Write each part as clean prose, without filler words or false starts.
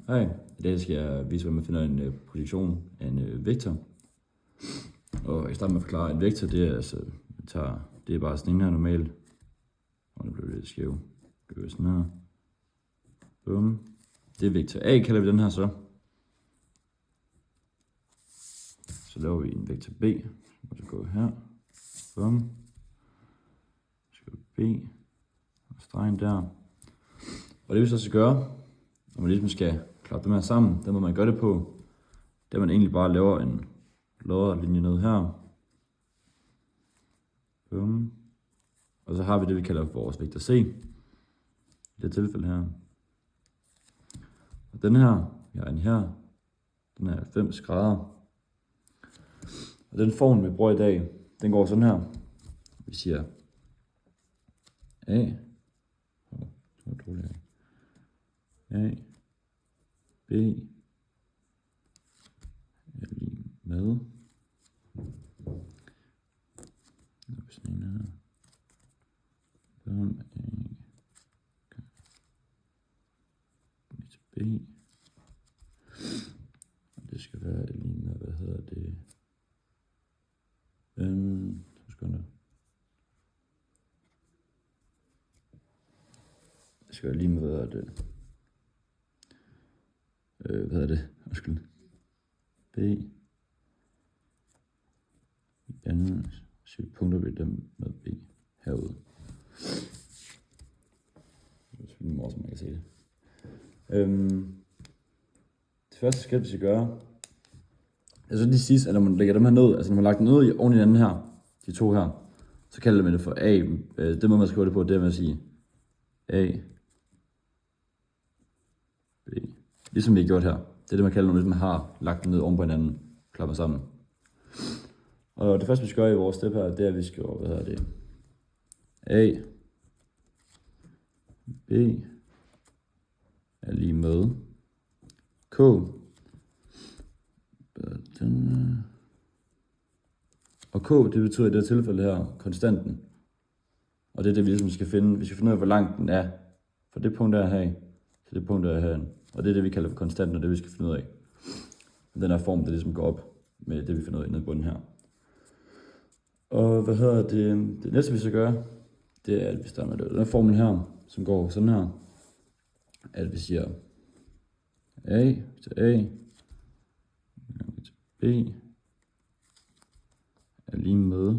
Hej, i dag skal jeg vise, hvordan man finder en projektion af en vektor. Og jeg starter med at forklare, at en vektor, det er, det er bare sådan en her normalt. Og det bliver lidt skæv. Det bliver sådan her. Bum. Det er vektor A, kalder vi den her så. Så laver vi en vektor B. Så går vi her. Bum. Så skal vi B. Og stregen der. Og det vi så skal gøre, når man ligesom skal klappe dem her sammen, der må man gøre det på, der man egentlig bare laver en lodret linje ned her. Bum. Og så har vi det, vi kalder vores vektor C. I det tilfælde her. Og den her, jeg har en her, den er 90 grader. Og den formel, vi bruger i dag, den går sådan her. Vi siger A. A. B. Er lige med. Sådan en her. Bum. A. B. Og det skal være lige med, hvad hedder det? Sekunder. Det skal være lige med, hvad hedder det? Hvad hedder det? Undskyld. B. Igen. Så punkter vi dem med B herude. Det er selvfølgelig morsomt, man kan se det. Det første skridt, vi skal gøre, altså lige sidst, at når man lægger dem her ned, altså når man har lagt den ned oven i den anden her, de to her, så kalder man det for A. Det må man skrive det på, det er med at sige A, B. Ligesom vi har gjort her. Det er det, man kalder, når man har lagt den ned oven på hinanden, klapper sammen. Og det første, vi skal gøre i vores step her, det er, at vi skal, hvad hedder det, A, B, er lige med K. Og K, det betyder i det tilfælde her, konstanten. Og det er det, vi ligesom skal finde. Vi skal finde ud af, hvor langt den er fra det punkt, der er her, til det punkt, der er her. Og det er det, vi kalder for konstanten, og det vi skal finde ud af. Den her form, der ligesom går op med det, vi finder ud af nede i bunden her. Og hvad hedder det? Det næste, vi skal gøre, det er, at vi starter med den her formel her, som går sådan her. At vi siger A til A, til B, er lige med.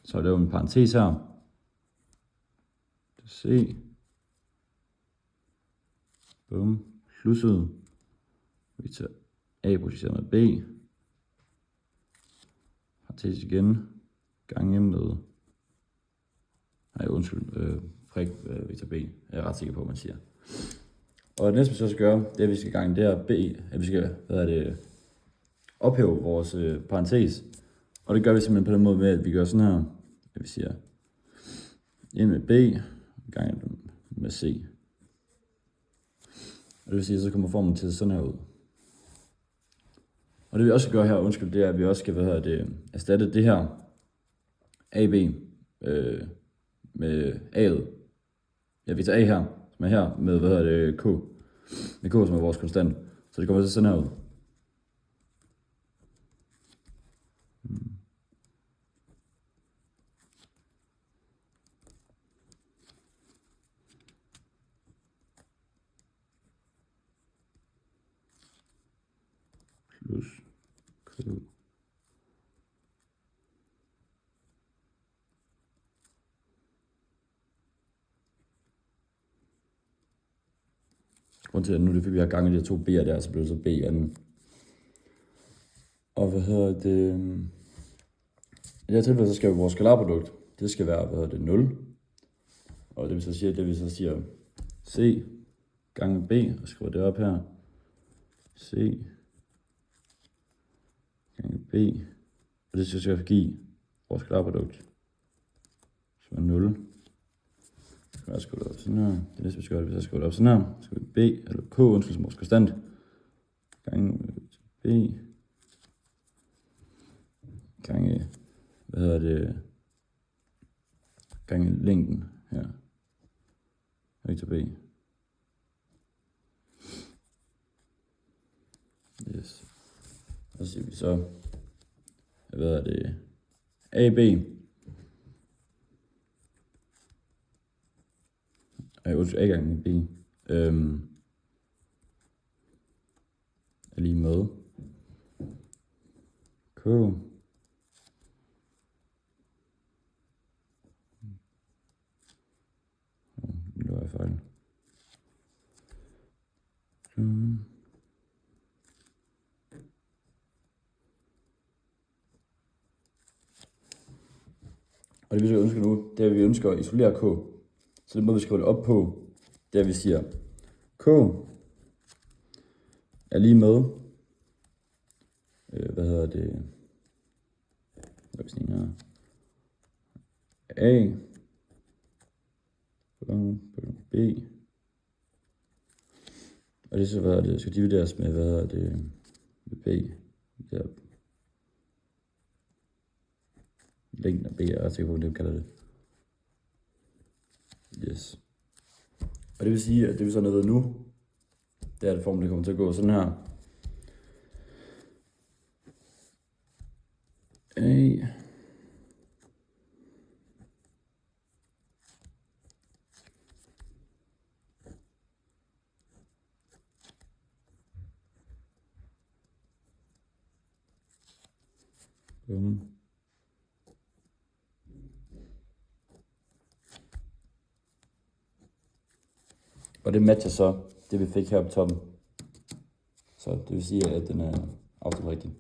Så laver vi en parentes her. Til C. Bum. Plusset. Vi tager A projiceret med B. Parentes igen. Gange med. Nej, undskyld. Prik vektor B. Jeg er ret sikker på, hvad man siger. Og det næste, vi så skal gøre, det er, at vi skal gange der B. At vi skal, ophæve vores parentes. Og det gør vi simpelthen på den måde med, at vi gør sådan her. At vi siger ind med B, gange med C. Og det vil sige, at så kommer formen til sådan her ud. Og det vi også skal gøre her, det er, at vi også skal erstatte det her AB med A'et. Ja, vi tager A her, som er her, med K. Med K, som er vores konstant. Så det kommer til sådan her ud. Plus K. Grunden til, at nu det, fordi vi har ganget de her to B'er der, så bliver det så B anden. Og i det her tilfælde, så skal vores skalarprodukt, det skal være, 0. Og det vi så siger, C gange B, og skriver det op her. C gange B, og det skal give vores skalarprodukt, som er 0. Så skal vi også skrive det op sådan her. Det næste, vi skal gøre, hvis jeg skriver det op sådan her, så skal vi B, eller K, som vores konstant, gange B, gange, gange længden her, vektor B. Og så siger vi så, hvad er det, AB. A gange B. Er lige med. K. Nu er jeg fejl. Og det vi ønsker nu, det er, at vi ønsker at isolere K. Så den måde, vi skriver det op på, det er, at vi siger, K er lige med, hvad hedder det, A, B, og det så, hvad det skal divideres med, hvad hedder det, med B, ja. Længden af B, jeg er sikker på, hvad det kalder det. Yes. Og det vil sige, at det vi så ved nu, det er, at formen kommer til at gå sådan her. A. Og det matcher så det, vi fik her på toppen. Så det vil sige, at den er automatisk rigtig.